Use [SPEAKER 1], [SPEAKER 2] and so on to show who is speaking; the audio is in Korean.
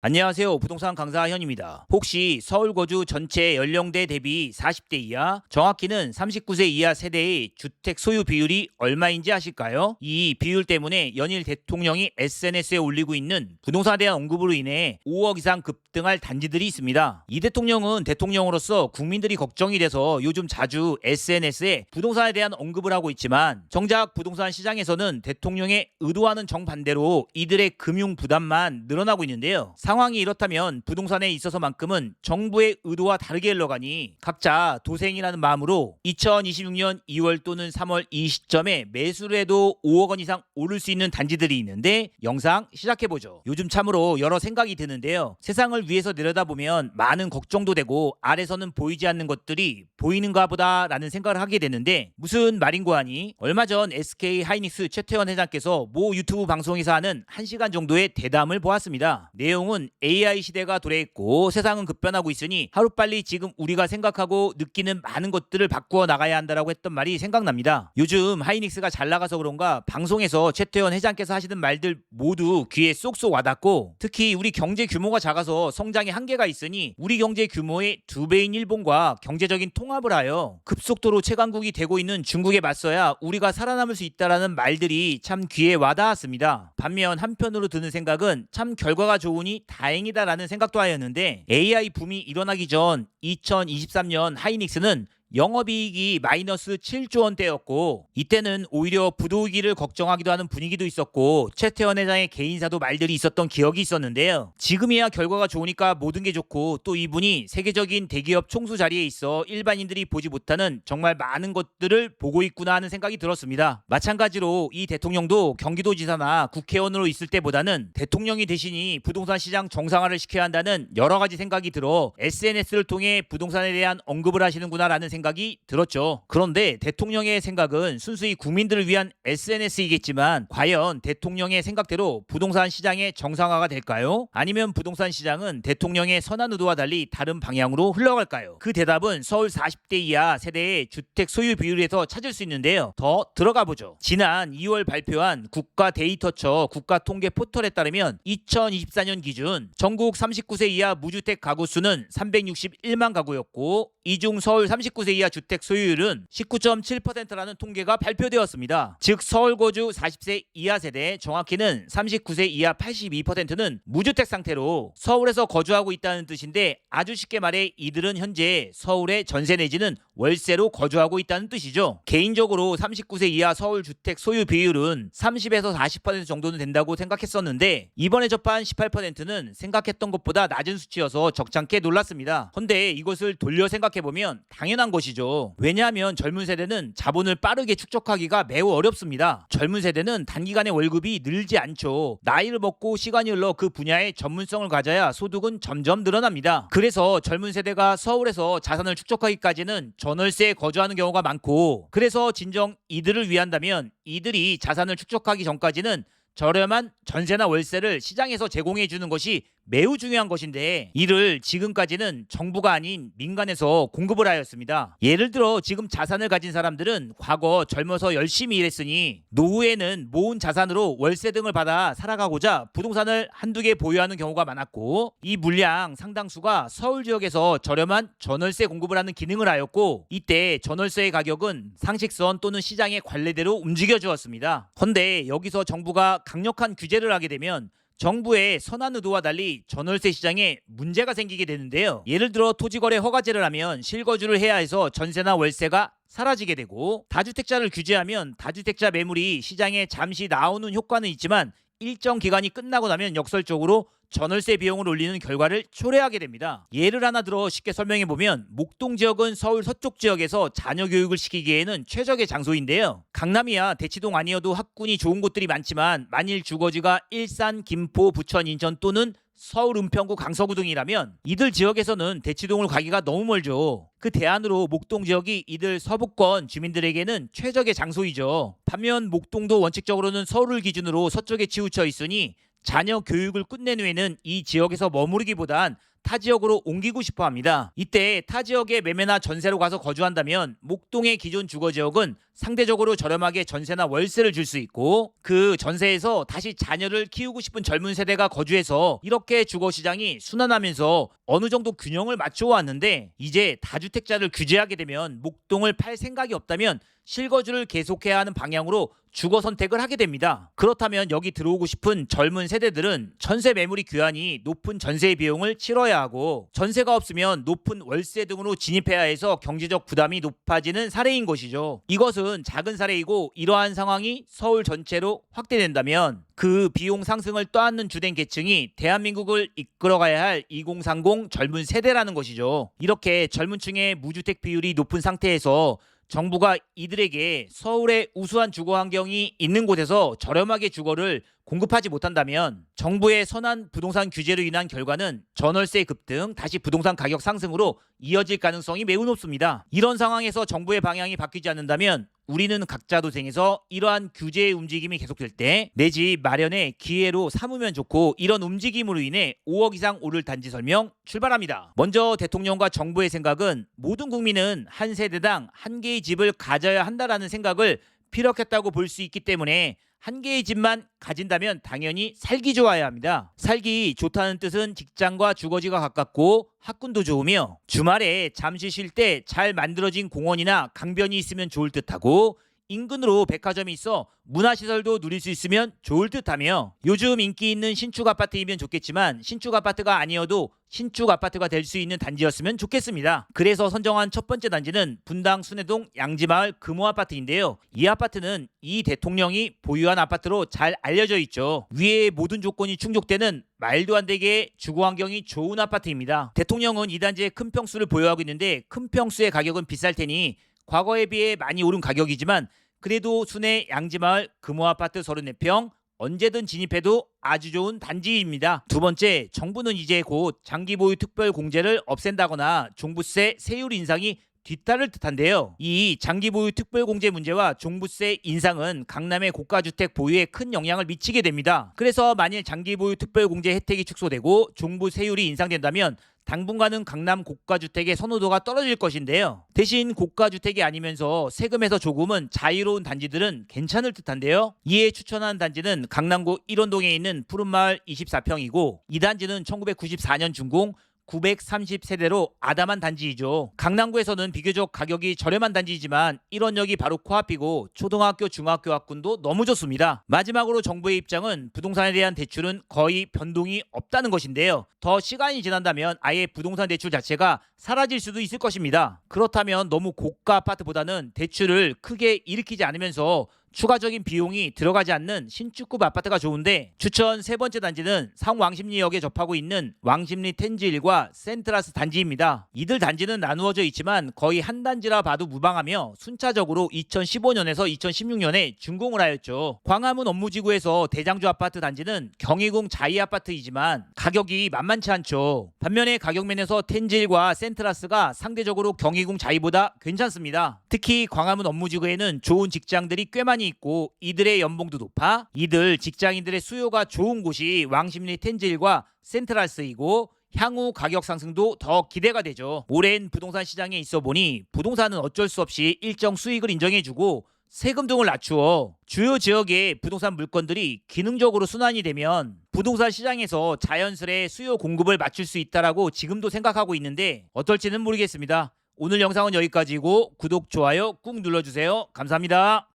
[SPEAKER 1] 안녕하세요. 부동산 강사 현입니다. 혹시 서울 거주 전체 연령대 대비 40대 이하, 정확히는 39세 이하 세대의 주택 소유 비율이 얼마인지 아실까요? 이 비율 때문에 연일 대통령이 SNS에 올리고 있는 부동산에 대한 언급으로 인해 5억 이상 급등할 단지들이 있습니다. 이 대통령은 대통령으로서 국민들이 걱정이 돼서 요즘 자주 SNS에 부동산에 대한 언급을 하고 있지만 정작 부동산 시장에서는 대통령의 의도와는 정반대로 이들의 금융 부담만 늘어나고 있는데요. 상황이 이렇다면 부동산에 있어서만큼은 정부의 의도와 다르게 흘러가니 각자 도생이라는 마음으로 2026년 2월 또는 3월 이 시점에 매수를 해도 5억 원 이상 오를 수 있는 단지들이 있는데 영상 시작해보죠. 요즘 참으로 여러 생각이 드는데요. 세상을 위해서 내려다보면 많은 걱정도 되고 아래서는 보이지 않는 것들이 보이는가 보다 라는 생각을 하게 되는데 무슨 말인고 하니 얼마 전 SK 하이닉스 최태원 회장께서 모 유튜브 방송에서 하는 1시간 정도의 대담을 보았습니다. 내용은 AI 시대가 도래했고 세상은 급변하고 있으니 하루빨리 지금 우리가 생각하고 느끼는 많은 것들을 바꾸어 나가야 한다라고 했던 말이 생각납니다. 요즘 하이닉스가 잘 나가서 그런가 방송에서 최태원 회장께서 하시는 말들 모두 귀에 쏙쏙 와닿고 특히 우리 경제 규모가 작아서 성장에 한계가 있으니 우리 경제 규모의 2배인 일본과 경제적인 통합을 하여 급속도로 최강국이 되고 있는 중국에 맞서야 우리가 살아남을 수 있다라는 말들이 참 귀에 와닿았습니다. 반면 한편으로 드는 생각은 참 결과가 좋으니 다행이다라는 생각도 하였는데 AI 붐이 일어나기 전 2023년 하이닉스는 영업이익이 마이너스 7조 원대였고 이때는 오히려 부도위기를 걱정하기도 하는 분위기도 있었고 최태원 회장의 개인사도 말들이 있었던 기억이 있었는데요. 지금이야 결과가 좋으니까 모든 게 좋고 또 이분이 세계적인 대기업 총수 자리에 있어 일반인들이 보지 못하는 정말 많은 것들을 보고 있구나 하는 생각이 들었습니다. 마찬가지로 이 대통령도 경기도지사나 국회의원으로 있을 때보다는 대통령이 되시니 부동산 시장 정상화를 시켜야 한다는 여러 가지 생각이 들어 SNS를 통해 부동산에 대한 언급을 하시는구나라는 생각이 들었죠. 그런데 대통령의 생각은 순수히 국민들을 위한 SNS이겠지만 과연 대통령의 생각대로 부동산 시장의 정상화가 될까요? 아니면 부동산 시장은 대통령의 선한 의도와 달리 다른 방향으로 흘러갈까요? 그 대답은 서울 40대 이하 세대의 주택 소유 비율에서 찾을 수 있는데요. 더 들어가 보죠. 지난 2월 발표한 국가데이터처 국가통계 포털에 따르면 2024년 기준 전국 39세 이하 무주택 가구 수는 361만 가구였고 이 중 서울 39세 이하 주택 소유율은 19.7%라는 통계가 발표되었습니다. 즉 서울 거주 40세 이하 세대 정확히는 39세 이하 82%는 무주택 상태로 서울에서 거주하고 있다는 뜻인데 아주 쉽게 말해 이들은 현재 서울에 전세 내지는 월세로 거주하고 있다는 뜻이죠. 개인적으로 39세 이하 서울 주택 소유 비율은 30에서 40% 정도는 된다고 생각했었는데 이번에 접한 18%는 생각했던 것보다 낮은 수치여서 적잖게 놀랐습니다. 헌데 이것을 돌려 생각해보면 당연한 것이죠. 왜냐하면 젊은 세대는 자본을 빠르게 축적하기가 매우 어렵습니다. 젊은 세대는 단기간에 월급이 늘지 않죠. 나이를 먹고 시간이 흘러 그 분야의 전문성을 가져야 소득은 점점 늘어납니다. 그래서 젊은 세대가 서울에서 자산을 축적하기까지는 전월세에 거주하는 경우가 많고 그래서 진정 이들을 위한다면 이들이 자산을 축적하기 전까지는 저렴한 전세나 월세를 시장에서 제공해 주는 것이 매우 중요한 것인데 이를 지금까지는 정부가 아닌 민간에서 공급을 하였습니다. 예를 들어 지금 자산을 가진 사람들은 과거 젊어서 열심히 일했으니 노후에는 모은 자산으로 월세 등을 받아 살아가고자 부동산을 한두 개 보유하는 경우가 많았고 이 물량 상당수가 서울 지역에서 저렴한 전월세 공급을 하는 기능을 하였고 이때 전월세의 가격은 상식선 또는 시장의 관례대로 움직여 주었습니다. 헌데 여기서 정부가 강력한 규제를 하게 되면 정부의 선한 의도와 달리 전월세 시장에 문제가 생기게 되는데요. 예를 들어 토지거래 허가제를 하면 실거주를 해야 해서 전세나 월세가 사라지게 되고 다주택자를 규제하면 다주택자 매물이 시장에 잠시 나오는 효과는 있지만 일정 기간이 끝나고 나면 역설적으로 전월세 비용을 올리는 결과를 초래하게 됩니다. 예를 하나 들어 쉽게 설명해보면 목동 지역은 서울 서쪽 지역에서 자녀 교육을 시키기에는 최적의 장소인데요. 강남이야 대치동 아니어도 학군이 좋은 곳들이 많지만 만일 주거지가 일산, 김포, 부천, 인천 또는 서울 은평구 강서구 등이라면 이들 지역에서는 대치동을 가기가 너무 멀죠. 그 대안으로 목동 지역이 이들 서부권 주민들에게는 최적의 장소이죠. 반면 목동도 원칙적으로는 서울을 기준으로 서쪽에 치우쳐 있으니 자녀 교육을 끝낸 후에는 이 지역에서 머무르기보단 타 지역으로 옮기고 싶어 합니다. 이때 타 지역에 매매나 전세로 가서 거주한다면 목동의 기존 주거 지역은 상대적으로 저렴하게 전세나 월세를 줄 수 있고 그 전세에서 다시 자녀를 키우고 싶은 젊은 세대가 거주해서 이렇게 주거 시장이 순환하면서 어느 정도 균형을 맞춰 왔는데 이제 다주택자를 규제하게 되면 목동을 팔 생각이 없다면 실거주를 계속해야 하는 방향으로 주거 선택을 하게 됩니다. 그렇다면 여기 들어오고 싶은 젊은 세대들은 전세 매물이 귀하니 높은 전세 비용을 치러야 하고 전세가 없으면 높은 월세 등으로 진입해야 해서 경제적 부담이 높아지는 사례인 것이죠. 이것은 작은 사례이고 이러한 상황이 서울 전체로 확대된다면 그 비용 상승을 떠안는 주된 계층이 대한민국을 이끌어가야 할 2030 젊은 세대라는 것이죠. 이렇게 젊은 층의 무주택 비율이 높은 상태에서 정부가 이들에게 서울의 우수한 주거 환경이 있는 곳에서 저렴하게 주거를 공급하지 못한다면 정부의 선한 부동산 규제로 인한 결과는 전월세 급등, 다시 부동산 가격 상승으로 이어질 가능성이 매우 높습니다. 이런 상황에서 정부의 방향이 바뀌지 않는다면 우리는 각자 도생에서 이러한 규제의 움직임이 계속될 때 내 집 마련의 기회로 삼으면 좋고 이런 움직임으로 인해 5억 이상 오를 단지 설명 출발합니다. 먼저 대통령과 정부의 생각은 모든 국민은 한 세대당 한 개의 집을 가져야 한다라는 생각을 피력했다고 볼 수 있기 때문에 한 개의 집만 가진다면 당연히 살기 좋아야 합니다. 살기 좋다는 뜻은 직장과 주거지가 가깝고 학군도 좋으며 주말에 잠시 쉴 때 잘 만들어진 공원이나 강변이 있으면 좋을 듯하고 인근으로 백화점이 있어 문화시설도 누릴 수 있으면 좋을 듯하며 요즘 인기 있는 신축 아파트이면 좋겠지만 신축 아파트가 아니어도 신축 아파트가 될 수 있는 단지였으면 좋겠습니다. 그래서 선정한 첫 번째 단지는 분당 순회동 양지마을 금호아파트인데요. 이 아파트는 이 대통령이 보유한 아파트로 잘 알려져 있죠. 위의 모든 조건이 충족되는 말도 안 되게 주거 환경이 좋은 아파트입니다. 대통령은 이 단지에 큰 평수를 보유하고 있는데 큰 평수의 가격은 비쌀 테니 과거에 비해 많이 오른 가격이지만 그래도 순회 양지마을 금호아파트 34평 언제든 진입해도 아주 좋은 단지입니다. 두 번째, 정부는 이제 곧 장기보유 특별공제를 없앤다거나 종부세 세율 인상이 뒤따를 듯한데요. 이 장기보유 특별공제 문제와 종부세 인상은 강남의 고가주택 보유에 큰 영향을 미치게 됩니다. 그래서 만일 장기보유 특별공제 혜택이 축소되고 종부세율이 인상된다면 당분간은 강남 고가주택의 선호도가 떨어질 것인데요. 대신 고가주택이 아니면서 세금에서 조금은 자유로운 단지들은 괜찮을 듯한데요. 이에 추천한 단지는 강남구 1원동에 있는 푸른마을 24평이고 이 단지는 1994년 준공 930세대로 아담한 단지이죠. 강남구에서는 비교적 가격이 저렴한 단지이지만 1원역이 바로 코앞이고 초등학교, 중학교 학군도 너무 좋습니다. 마지막으로 정부의 입장은 부동산에 대한 대출은 거의 변동이 없다는 것인데요. 더 시간이 지난다면 아예 부동산 대출 자체가 사라질 수도 있을 것입니다. 그렇다면 너무 고가 아파트보다는 대출을 크게 일으키지 않으면서 추가적인 비용이 들어가지 않는 신축급 아파트가 좋은데 추천 세 번째 단지는 상왕십리역에 접하고 있는 왕십리 텐즈힐과 센트라스 단지입니다. 이들 단지는 나누어져 있지만 거의 한 단지라 봐도 무방하며 순차적으로 2015년에서 2016년에 준공을 하였죠. 광화문 업무지구에서 대장주 아파트 단지는 경희궁 자이 아파트이지만 가격이 만만치 않죠. 반면에 가격면에서 텐즈힐과 센트라스가 상대적으로 경희궁 자이보다 괜찮습니다. 특히 광화문 업무지구에는 좋은 직장들이 꽤 많이 있고 이들의 연봉도 높아 이들 직장인들의 수요가 좋은 곳이 왕십리 텐즈힐과 센트라스이고 향후 가격 상승도 더 기대가 되죠. 오랜 부동산 시장에 있어 보니 부동산은 어쩔 수 없이 일정 수익을 인정해주고 세금 등을 낮추어 주요 지역의 부동산 물건들이 기능적으로 순환이 되면 부동산 시장에서 자연스레 수요 공급을 맞출 수 있다라고 지금도 생각하고 있는데 어떨지는 모르겠습니다. 오늘 영상은 여기까지고 구독, 좋아요 꾹 눌러주세요. 감사합니다.